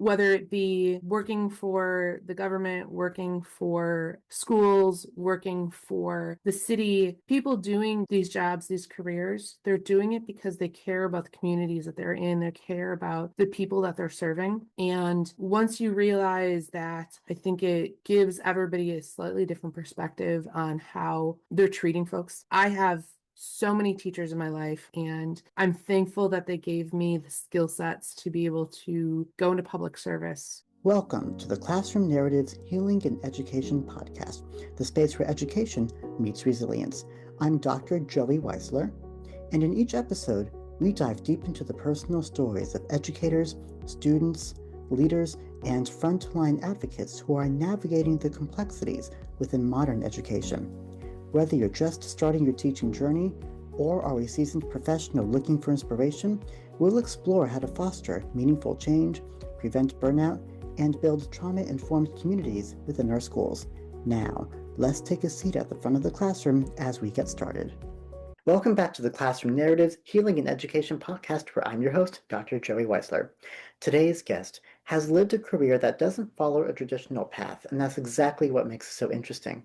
whether it be working for the government, working for schools, working for the city, people doing these jobs, these careers, they're doing it because they care about the communities that they're in, they care about the people that they're serving. And once you realize that, I think it gives everybody a slightly different perspective on how they're treating folks. I have so many teachers in my life, and I'm thankful that they gave me the skill sets to be able to go into public service. Welcome to the Classroom Narratives Healing and Education podcast, the space where education meets resilience. I'm Dr. Joey Weisler, and in each episode, we dive deep into the personal stories of educators, students, leaders, and frontline advocates who are navigating the complexities within modern education. Whether you're just starting your teaching journey or are a seasoned professional looking for inspiration, we'll explore how to foster meaningful change, prevent burnout, and build trauma-informed communities within our schools. Now, let's take a seat at the front of the classroom as we get started. Welcome back to the Classroom Narratives Healing and Education podcast, where I'm your host, Dr. Joey Weisler. Today's guest has lived a career that doesn't follow a traditional path, and that's exactly what makes it so interesting.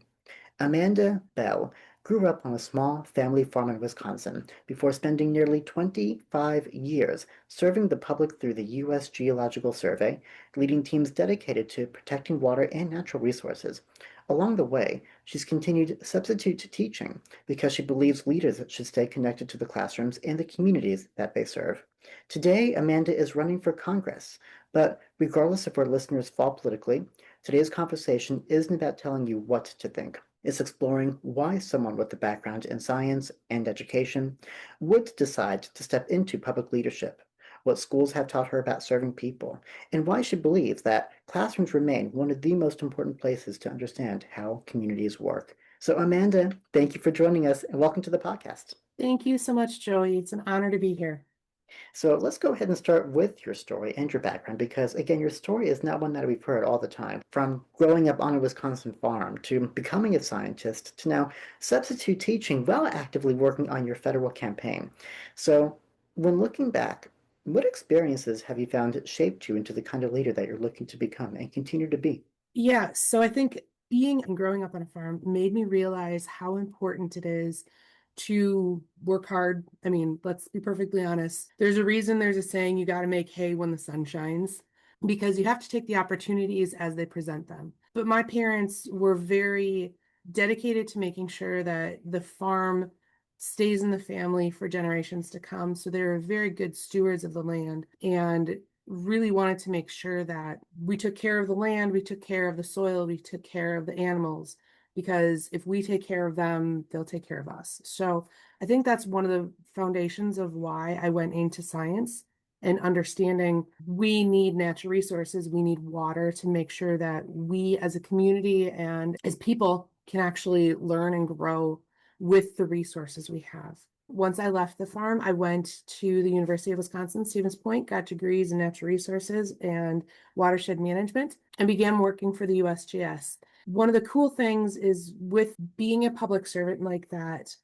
Amanda Bell grew up on a small family farm in Wisconsin before spending nearly 25 years serving the public through the U.S. Geological Survey, leading teams dedicated to protecting water and natural resources. Along the way, she's continued substitute teaching because she believes leaders should stay connected to the classrooms and the communities that they serve. Today, Amanda is running for Congress, but regardless of where listeners fall politically, today's conversation isn't about telling you what to think. It's exploring why someone with a background in science and education would decide to step into public leadership, what schools have taught her about serving people, and why she believes that classrooms remain one of the most important places to understand how communities work. So, Amanda, thank you for joining us and welcome to the podcast. Thank you so much, Joey. It's an honor to be here. So let's go ahead and start with your story and your background, because again, your story is not one that we've heard all the time. From growing up on a Wisconsin farm to becoming a scientist to now substitute teaching while actively working on your federal campaign. So when looking back, what experiences have you found shaped you into the kind of leader that you're looking to become and continue to be? Yeah, so I think being and growing up on a farm made me realize how important it is to work hard. I mean, let's be perfectly honest. There's a reason there's a saying, you got to make hay when the sun shines, because you have to take the opportunities as they present them. But my parents were very dedicated to making sure that the farm stays in the family for generations to come. So they're very good stewards of the land and really wanted to make sure that we took care of the land, we took care of the soil, we took care of the animals, because if we take care of them, they'll take care of us. So I think that's one of the foundations of why I went into science and understanding we need natural resources, we need water to make sure that we as a community and as people can actually learn and grow with the resources we have. Once I left the farm, I went to the University of Wisconsin, Stevens Point, got degrees in natural resources and watershed management, and began working for the USGS. One of the cool things is with being a public servant like that,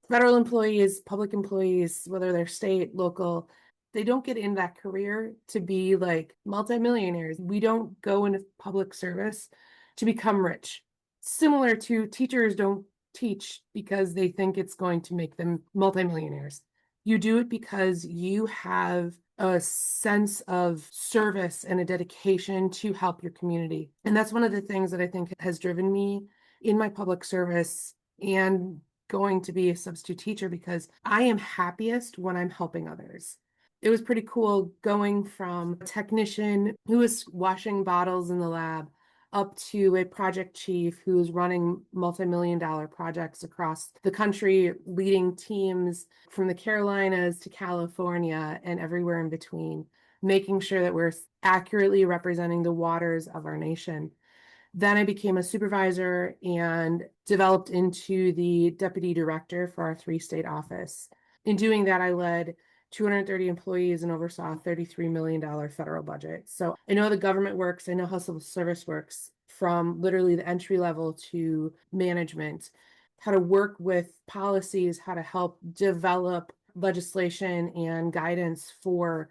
federal employees, public employees, whether they're state, local, they don't get in that career to be like multimillionaires. We don't go into public service to become rich. Similar to teachers don't teach because they think it's going to make them multimillionaires. You do it because you have a sense of service and a dedication to help your community. And that's one of the things that I think has driven me in my public service and going to be a substitute teacher, because I am happiest when I'm helping others. It was pretty cool going from a technician who was washing bottles in the lab up to a project chief who's running multi-million-dollar projects across the country, leading teams from the Carolinas to California and everywhere in between, making sure that we're accurately representing the waters of our nation. Then I became a supervisor and developed into the deputy director for our 3-state office. In doing that, I led 230 employees and oversaw a $33 million federal budget. So I know the government works. I know how civil service works, from literally the entry level to management, how to work with policies, how to help develop legislation and guidance for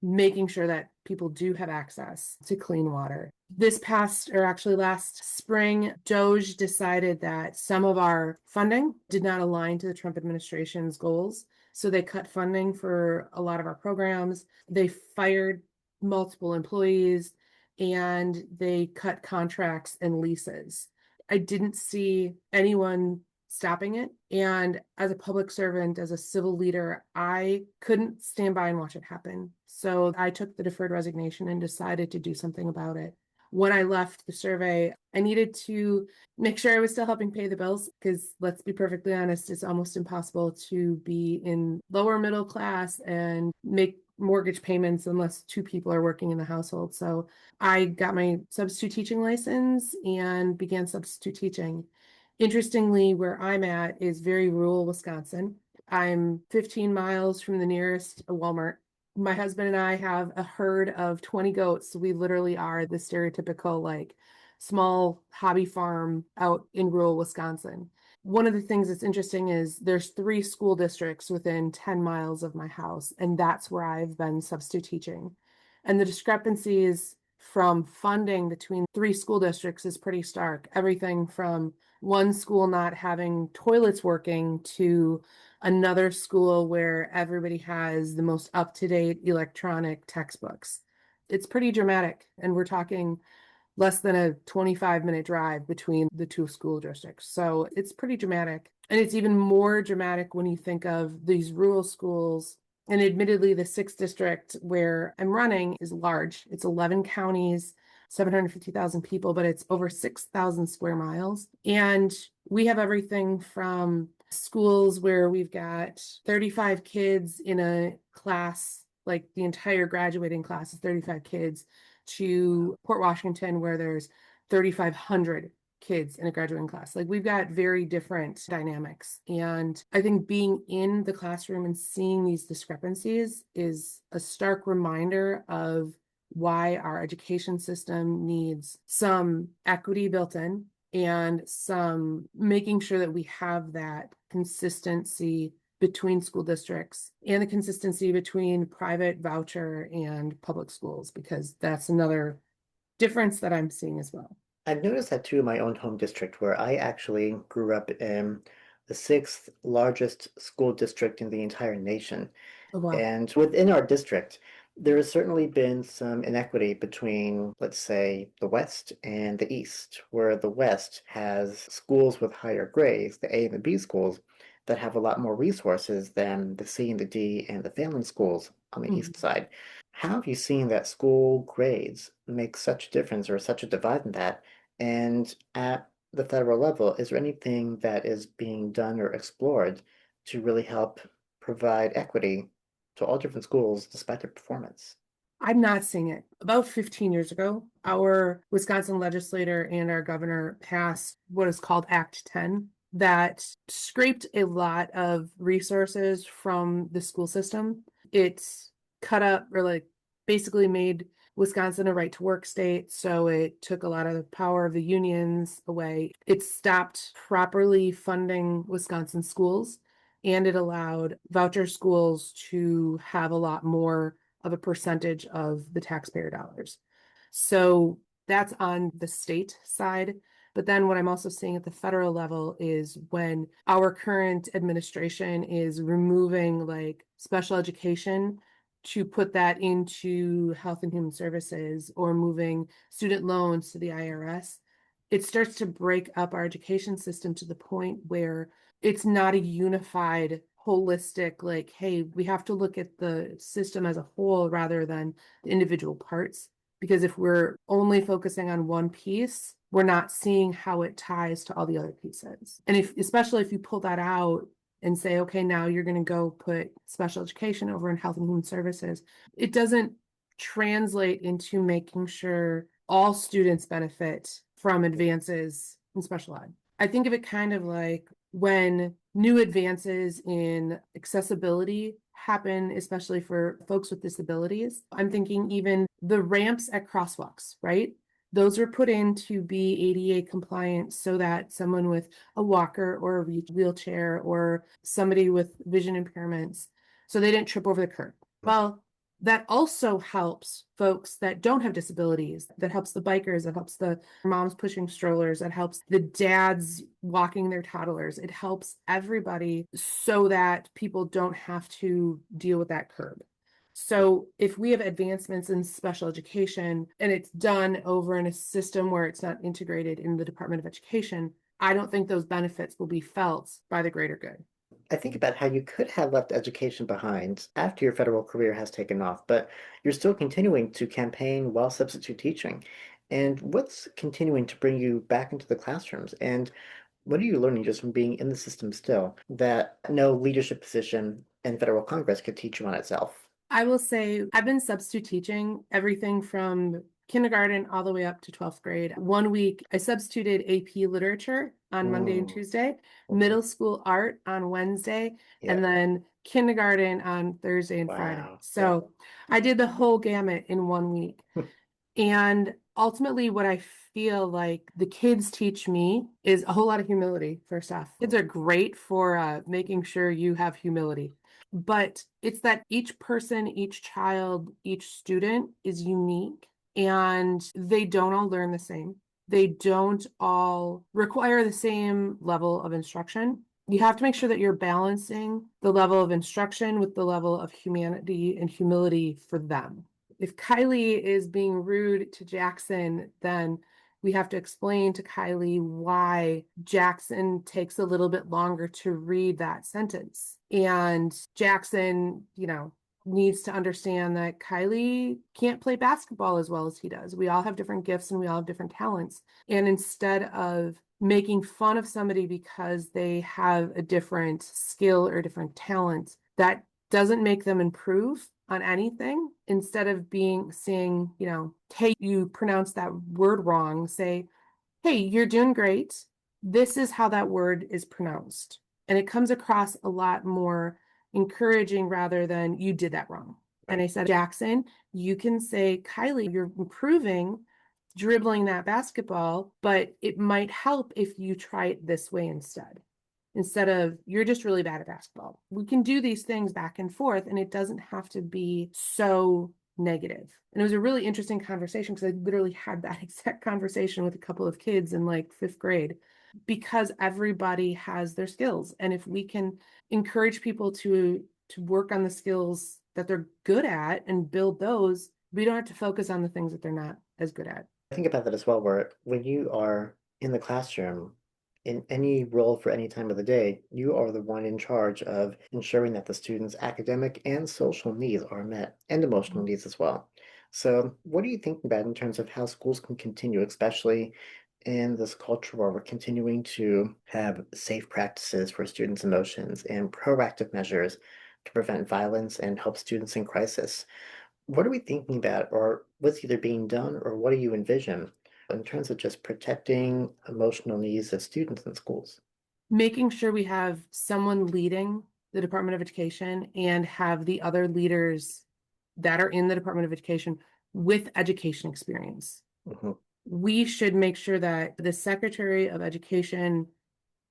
making sure that people do have access to clean water. This past, or actually last spring, DOGE decided that some of our funding did not align to the Trump administration's goals. So they cut funding for a lot of our programs. They fired multiple employees and they cut contracts and leases. I didn't see anyone stopping it. And as a public servant, as a civil leader, I couldn't stand by and watch it happen. So I took the deferred resignation and decided to do something about it. When I left the survey, I needed to make sure I was still helping pay the bills because let's be perfectly honest, it's almost impossible to be in lower middle class and make mortgage payments unless two people are working in the household. So I got my substitute teaching license and began substitute teaching. Interestingly, where I'm at is very rural Wisconsin. I'm 15 miles from the nearest Walmart. My husband and I have a herd of 20 goats. So we literally are the stereotypical, like, small hobby farm out in rural Wisconsin. One of the things that's interesting is there's 3 school districts within 10 miles of my house, and that's where I've been substitute teaching. And the discrepancies from funding between 3 school districts is pretty stark. Everything from one school not having toilets working to another school where everybody has the most up-to-date electronic textbooks. It's pretty dramatic, and we're talking less than a 25-minute drive between the 2 school districts. So it's pretty dramatic. And it's even more dramatic when you think of these rural schools. And admittedly, the 6th district where I'm running is large. It's 11 counties, 750,000 people, but it's over 6,000 square miles. And we have everything from schools where we've got 35 kids in a class, like the entire graduating class is 35 kids, to Port Washington, where there's 3,500 kids in a graduating class. Like, we've got very different dynamics. And I think being in the classroom and seeing these discrepancies is a stark reminder of why our education system needs some equity built in and some making sure that we have that consistency between school districts and the consistency between private voucher and public schools, because that's another difference that I'm seeing as well. I've noticed that too in my own home district, where I actually grew up in the 6th largest school district in the entire nation. Oh, wow. And within our district, there has certainly been some inequity between, let's say, the West and the East, where the West has schools with higher grades, the A and the B schools, that have a lot more resources than the C and the D and the failing schools on the East side. How have you seen that school grades make such a difference or such a divide in that? And at the federal level, is there anything that is being done or explored to really help provide equity to all different schools despite their performance? I'm not seeing it. About 15 years ago, our Wisconsin legislator and our governor passed what is called Act 10 that scraped a lot of resources from the school system. It cut up, or like basically made Wisconsin a right to work state. So it took a lot of the power of the unions away. It stopped properly funding Wisconsin schools, and it allowed voucher schools to have a lot more of a percentage of the taxpayer dollars. So that's on the state side. But then what I'm also seeing at the federal level is when our current administration is removing like special education to put that into Health and Human Services, or moving student loans to the IRS, it starts to break up our education system to the point where it's not a unified, holistic, like, hey, we have to look at the system as a whole rather than the individual parts. Because if we're only focusing on one piece, we're not seeing how it ties to all the other pieces. And especially if you pull that out and say, okay, now you're going to go put special education over in Health and Human Services, it doesn't translate into making sure all students benefit from advances in special ed. I think of it kind of like when new advances in accessibility happen, especially for folks with disabilities. I'm thinking even the ramps at crosswalks, right? Those were put in to be ADA compliant so that someone with a walker or a wheelchair or somebody with vision impairments, so they didn't trip over the curb. Well, that also helps folks that don't have disabilities, that helps the bikers, that helps the moms pushing strollers, that helps the dads walking their toddlers. It helps everybody so that people don't have to deal with that curb. So if we have advancements in special education and it's done over in a system where it's not integrated in the Department of Education, I don't think those benefits will be felt by the greater good. I think about how you could have left education behind after your federal career has taken off, but you're still continuing to campaign while substitute teaching. And what's continuing to bring you back into the classrooms? And what are you learning just from being in the system still that no leadership position in federal Congress could teach you on itself? I will say I've been substitute teaching everything from kindergarten all the way up to 12th grade. One week I substituted AP literature on Monday and Mm, Tuesday, mhm. middle school art on Wednesday, Yeah. and then kindergarten on Thursday and Friday. Wow. Yeah. So I did the whole gamut in one week. And ultimately, what I feel like the kids teach me is a whole lot of humility, first off. Kids are great for making sure you have humility. But it's that each person, each child, each student is unique and they don't all learn the same. They don't all require the same level of instruction. You have to make sure that you're balancing the level of instruction with the level of humanity and humility for them. If Kylie is being rude to Jackson, then we have to explain to Kylie why Jackson takes a little bit longer to read that sentence. And Jackson, needs to understand that Kylie can't play basketball as well as he does. We all have different gifts and we all have different talents. And instead of making fun of somebody because they have a different skill or different talent, that doesn't make them improve on anything. Instead of saying, hey, you pronounce that word wrong, say, hey, you're doing great. This is how that word is pronounced. And it comes across a lot more encouraging rather than you did that wrong. And I said, Jackson, you can say, Kylie, you're improving dribbling that basketball, but it might help if you try it this way instead of you're just really bad at basketball. We can do these things back and forth, and it doesn't have to be so negative. And it was a really interesting conversation because I literally had that exact conversation with a couple of kids in like fifth grade because everybody has their skills. And if we can encourage people to work on the skills that they're good at and build those, we don't have to focus on the things that they're not as good at. I think about that as well, where when you are in the classroom, in any role for any time of the day, you are the one in charge of ensuring that the students' academic and social needs are met, and emotional needs as well. So, what are you thinking about in terms of how schools can continue, especially in this culture where we're continuing to have safe practices for students' emotions and proactive measures to prevent violence and help students in crisis? What are we thinking about, or what's either being done, or what do you envision in terms of just protecting emotional needs of students in schools? Making sure we have someone leading the Department of Education and have the other leaders that are in the Department of Education with education experience. Mhm. We should make sure that the Secretary of Education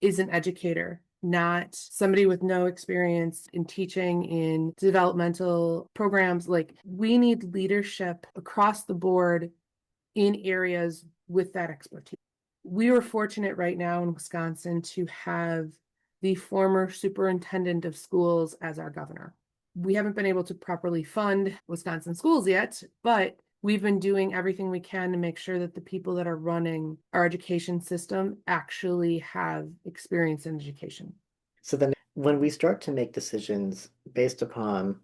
is an educator, not somebody with no experience in teaching in developmental programs. Like, we need leadership across the board in areas with that expertise. We were fortunate right now in Wisconsin to have the former superintendent of schools as our governor. We haven't been able to properly fund Wisconsin schools yet, but we've been doing everything we can to make sure that the people that are running our education system actually have experience in education. So then, when we start to make decisions based upon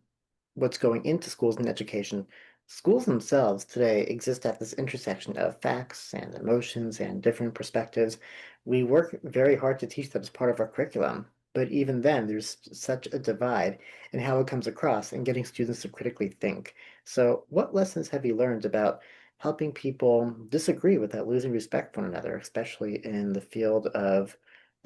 what's going into schools and education, schools themselves today exist at this intersection of facts and emotions and different perspectives. We work very hard to teach that as part of our curriculum, but even then, there's such a divide in how it comes across and getting students to critically think. So, what lessons have you learned about helping people disagree without losing respect for one another, especially in the field of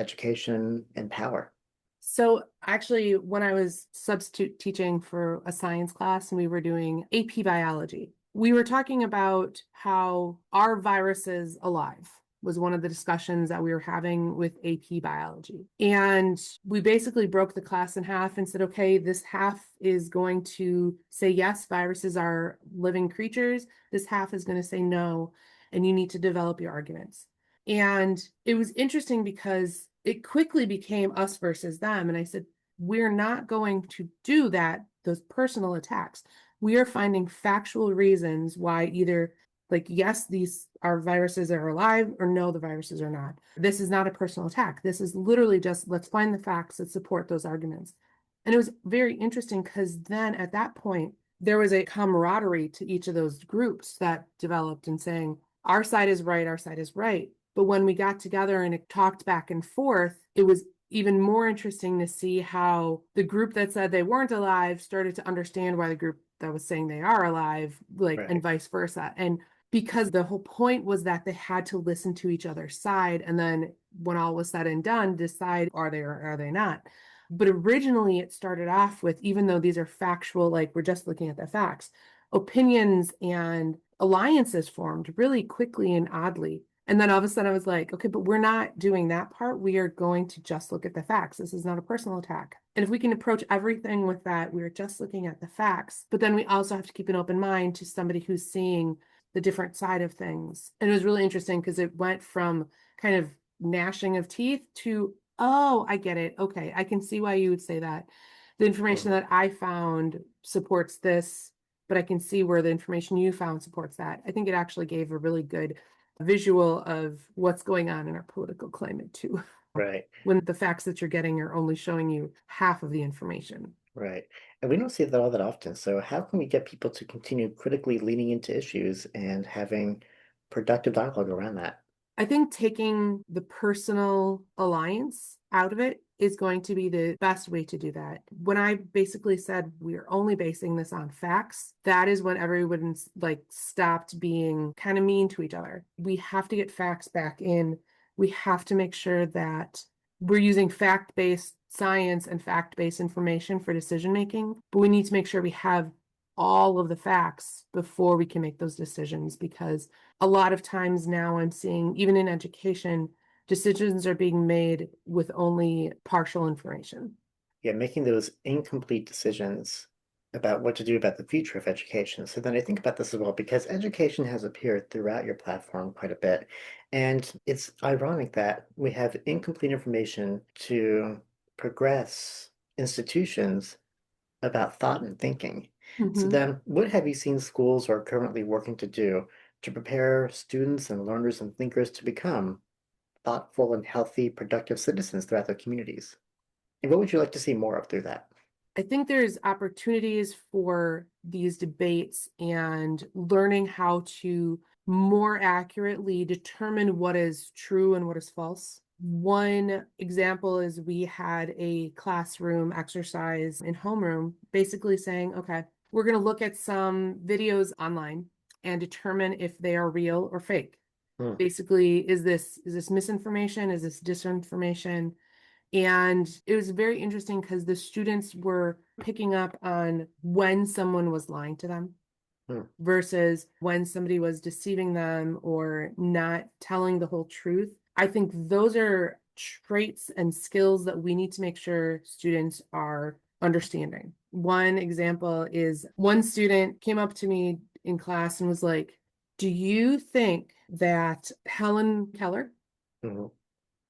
education and power? So actually, when I was substitute teaching for a science class and we were doing AP biology, we were talking about how our virus is alive. was one of the discussions that we were having with AP biology. And we basically broke the class in half and said, okay, this half is going to say, yes, viruses are living creatures. This half is going to say no, and you need to develop your arguments. And it was interesting because it quickly became us versus them. And I said, we're not going to do that, those personal attacks. We are finding factual reasons why either like, yes, these are viruses that are alive, or no, the viruses are not. This is not a personal attack. This is literally just, let's find the facts that support those arguments. And it was very interesting because then at that point, there was a camaraderie to each of those groups that developed and saying, our side is right, our side is right. But when we got together and it talked back and forth, it was even more interesting to see how the group that said they weren't alive started to understand why the group that was saying they are alive, like, Right. and vice versa. And because the whole point was that they had to listen to each other's side. And then when all was said and done, decide, are they or are they not? But originally it started off with, even though these are factual, like we're just looking at the facts, opinions and alliances formed really quickly and oddly. And then all of a sudden I was like, okay, but we're not doing that part. We are going to just look at the facts. This is not a personal attack. And if we can approach everything with that, we're just looking at the facts. But then we also have to keep an open mind to somebody who's seeing the different side of things. And it was really interesting because it went from kind of gnashing of teeth to, oh, I get it. Okay, I can see why you would say that. The information that I found supports this, but I can see where the information you found supports that. I think it actually gave a really good visual of what's going on in our political climate too, Right. when the facts that you're getting are only showing you half of the information. Right. And we don't see that all that often. So how can we get people to continue critically leaning into issues and having productive dialogue around that? I think taking the personal alliance out of it is going to be the best way to do that. When I basically said we're only basing this on facts, that is when everyone like stopped being kind of mean to each other. We have to get facts back in. We have to make sure that we're using fact-based science and fact-based information for decision making, but we need to make sure we have all of the facts before we can make those decisions, because a lot of times now I'm seeing, even in education, decisions are being made with only partial information. Yeah, making those incomplete decisions about what to do about the future of education. So then I think about this as well, because education has appeared throughout your platform quite a bit. And it's ironic that we have incomplete information to progress institutions about thought and thinking. So Mhm. then, what have you seen schools are currently working to do to prepare students and learners and thinkers to become thoughtful and healthy, productive citizens throughout their communities? And what would you like to see more of through that? I think there's opportunities for these debates and learning how to more accurately determine what is true and what is false. One example is we had a classroom exercise in homeroom, basically saying, okay, we're going to look at some videos online and determine if they are real or fake. Hmm. Basically, is this misinformation? Is this disinformation? And it was very interesting because the students were picking up on when someone was lying to them Hmm. versus when somebody was deceiving them or not telling the whole truth. I think those are traits and skills that we need to make sure students are understanding. One example is one student came up to me in class and was like, do you think that Helen Keller Mhm.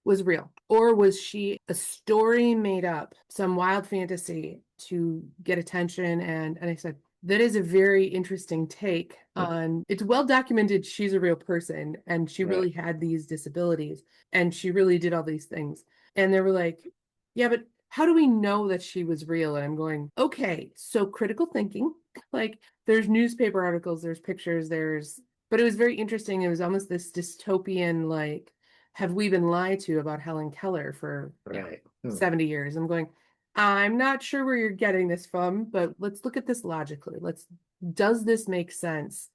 was real? Or was she a story made up, some wild fantasy to get attention? And I said, that is a very interesting take Hmm. on, it's well documented she's a real person and she Right. really had these disabilities and she really did all these things. And they were like, yeah, but how do we know that she was real? And I'm going, okay, so critical thinking, like there's newspaper articles, there's pictures, but it was very interesting. It was almost this dystopian, like, have we been lied to about Helen Keller for Right. Hmm. 70 years? I'm going, I'm not sure where you're getting this from, but let's look at this logically. Does this make sense?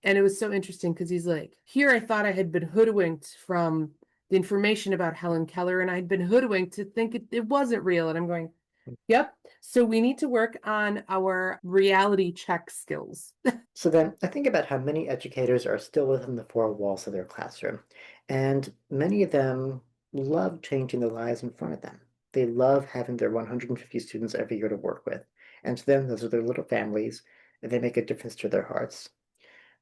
And it was so interesting because he's like, here I thought I had been hoodwinked from the information about Helen Keller, and I'd been hoodwinked to think it wasn't real. And I'm going, Yep. So we need to work on our reality check skills. So then I think about how many educators are still within the four walls of their classroom, and many of them love changing the lives in front of them. They love having their 150 students every year to work with, and to them, those are their little families, and they make a difference to their hearts.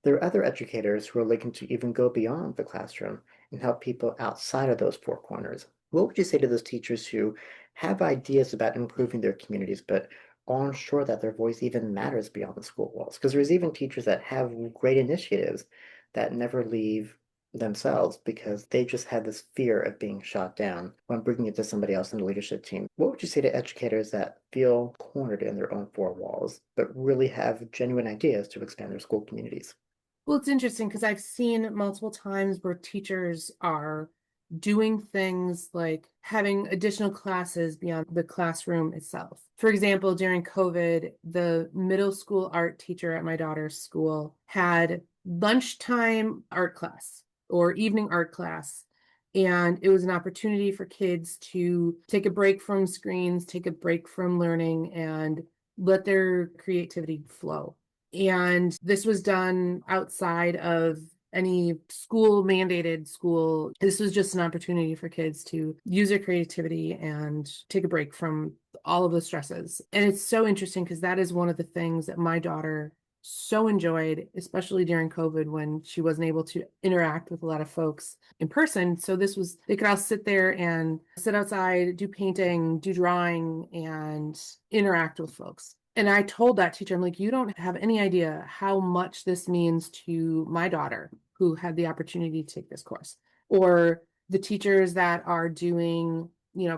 There are other educators who are looking to even go beyond the classroom and help people outside of those four corners. What would you say to those teachers who have ideas about improving their communities, but aren't sure that their voice even matters beyond the school walls? Because there's even teachers that have great initiatives that never leave themselves because they just have this fear of being shot down when bringing it to somebody else in the leadership team. What would you say to educators that feel cornered in their own four walls, but really have genuine ideas to expand their school communities? Well, it's interesting because I've seen multiple times where teachers are doing things like having additional classes beyond the classroom itself. For example, during COVID, the middle school art teacher at my daughter's school had lunchtime art class or evening art class. And it was an opportunity for kids to take a break from screens, take a break from learning, and let their creativity flow. And this was done outside of any school mandated school. This was just an opportunity for kids to use their creativity and take a break from all of the stresses. And it's so interesting because that is one of the things that my daughter so enjoyed, especially during COVID when she wasn't able to interact with a lot of folks in person. So this was, they could all sit there and sit outside, do painting, do drawing, and interact with folks. And I told that teacher, I'm like, you don't have any idea how much this means to my daughter who had the opportunity to take this course, or the teachers that are doing,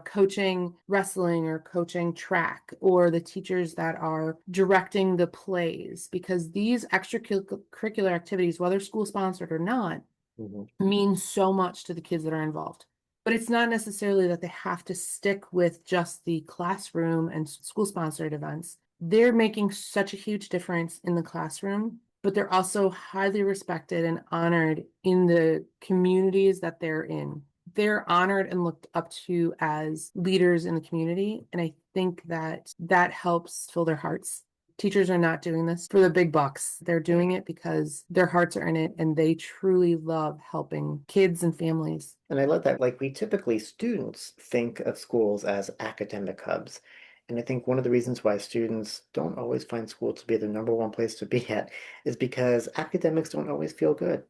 coaching wrestling or coaching track, or the teachers that are directing the plays, because these extracurricular activities, whether school sponsored or not, Mhm. mean so much to the kids that are involved. But it's not necessarily that they have to stick with just the classroom and school sponsored events. They're making such a huge difference in the classroom, but they're also highly respected and honored in the communities that they're in. They're honored and looked up to as leaders in the community. And I think that that helps fill their hearts. Teachers are not doing this for the big bucks. They're doing it because their hearts are in it and they truly love helping kids and families. And I love that, like, we typically, students think of schools as academic hubs. And I think one of the reasons why students don't always find school to be the number one place to be at is because academics don't always feel good.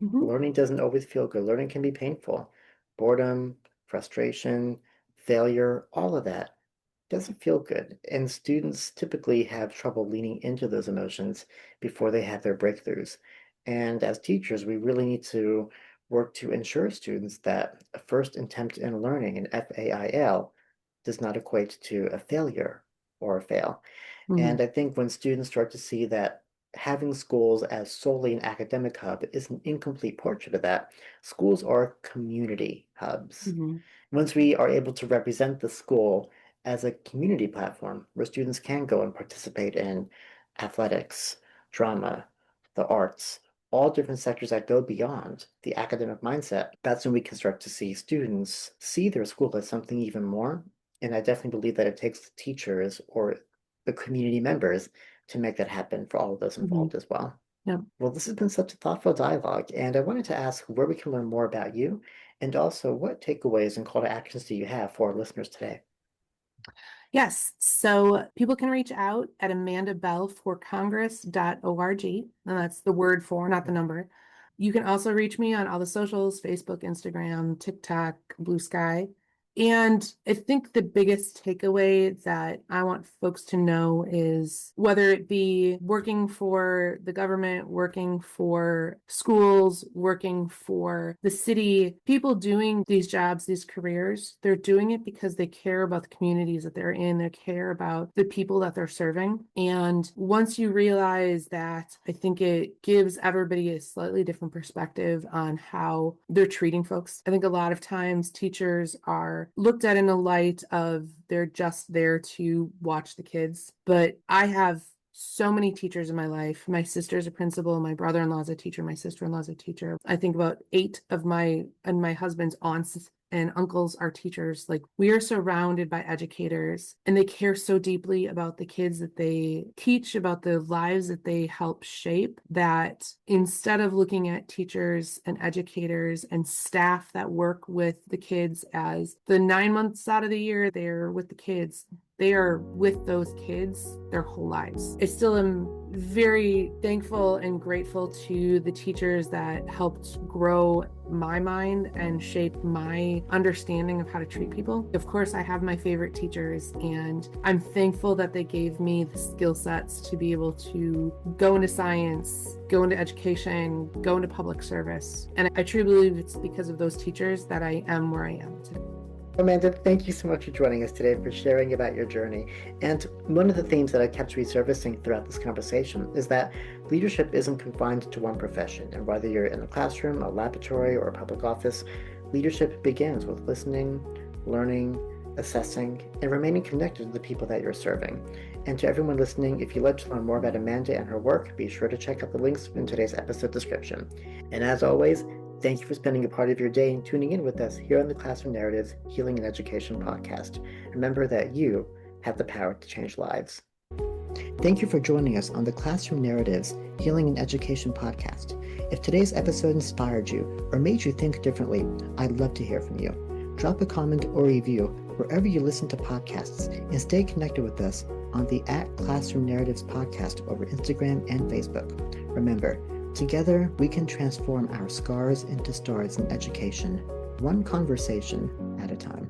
Mhm. Learning doesn't always feel good. Learning can be painful. Boredom, frustration, failure, all of that doesn't feel good. And students typically have trouble leaning into those emotions before they have their breakthroughs. And as teachers, we really need to work to ensure students that a first attempt in learning, an FAIL, does not equate to a failure or a fail. Mhm. And I think when students start to see that having schools as solely an academic hub is an incomplete portrait of that, schools are community hubs. Mhm. Once we are able to represent the school as a community platform where students can go and participate in athletics, drama, the arts, all different sectors that go beyond the academic mindset, that's when we can start to see students see their school as something even more. And I definitely believe that it takes the teachers or the community members to make that happen for all of those Mhm. involved as well. Yeah. Well, this has been such a thoughtful dialogue, and I wanted to ask where we can learn more about you, and also what takeaways and call to actions do you have for our listeners today? Yes. So people can reach out at amandabellforcongress.org. And that's the word for, not the number. You can also reach me on all the socials, Facebook, Instagram, TikTok, Blue Sky. And I think the biggest takeaway that I want folks to know is whether it be working for the government, working for schools, working for the city, people doing these jobs, these careers, they're doing it because they care about the communities that they're in, they care about the people that they're serving. And once you realize that, I think it gives everybody a slightly different perspective on how they're treating folks. I think a lot of times teachers are looked at in a light of they're just there to watch the kids. But I have so many teachers in my life. My sister's a principal, my brother-in-law's a teacher, my sister-in-law's a teacher. I think about 8 of my and my husband's aunts and uncles are teachers. Like, we are surrounded by educators, and they care so deeply about the kids that they teach, about the lives that they help shape, that instead of looking at teachers and educators and staff that work with the kids as the 9 months out of the year they're with the kids, they are with those kids their whole lives. I still am very thankful and grateful to the teachers that helped grow my mind and shape my understanding of how to treat people. Of course, I have my favorite teachers, and I'm thankful that they gave me the skill sets to be able to go into science, go into education, go into public service. And I truly believe it's because of those teachers that I am where I am today. Amanda, thank you so much for joining us today, for sharing about your journey. And one of the themes that I kept resurfacing throughout this conversation is that leadership isn't confined to one profession. And whether you're in a classroom, a laboratory, or a public office, leadership begins with listening, learning, assessing, and remaining connected to the people that you're serving. And to everyone listening, if you'd like to learn more about Amanda and her work, be sure to check out the links in today's episode description. And as always, thank you for spending a part of your day and tuning in with us here on the Classroom Narratives Healing and Education podcast. Remember that you have the power to change lives. Thank you for joining us on the Classroom Narratives Healing and Education podcast. If today's episode inspired you or made you think differently, I'd love to hear from you. Drop a comment or review wherever you listen to podcasts, and stay connected with us on the @Classroom Narratives podcast over Instagram and Facebook. Remember, together, we can transform our scars into stars in education, one conversation at a time.